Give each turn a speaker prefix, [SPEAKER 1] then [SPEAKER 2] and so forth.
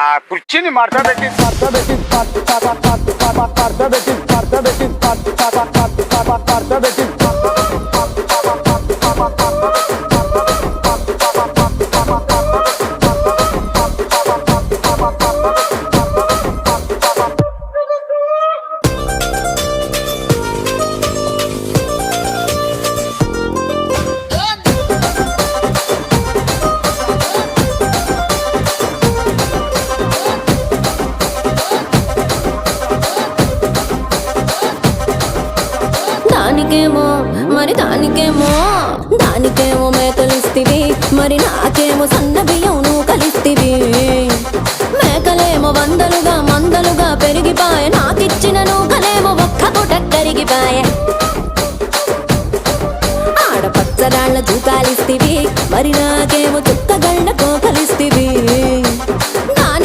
[SPEAKER 1] ఆ కుర్చీని మడతబెట్టి
[SPEAKER 2] దానికేమో మేకలిస్తివి, మరి నాకేమో సన్న బియ్యం నువ్వు కలిస్తివి. మేకలేమో వందలుగా మందలుగా పెరిగిపాయ, నాకిచ్చిన నూకలేమో ఒక్క పూట కరిగిపాయ. ఆడపచ్చరాళ్ళ తూకాలిస్తివి, మరి నాకేమో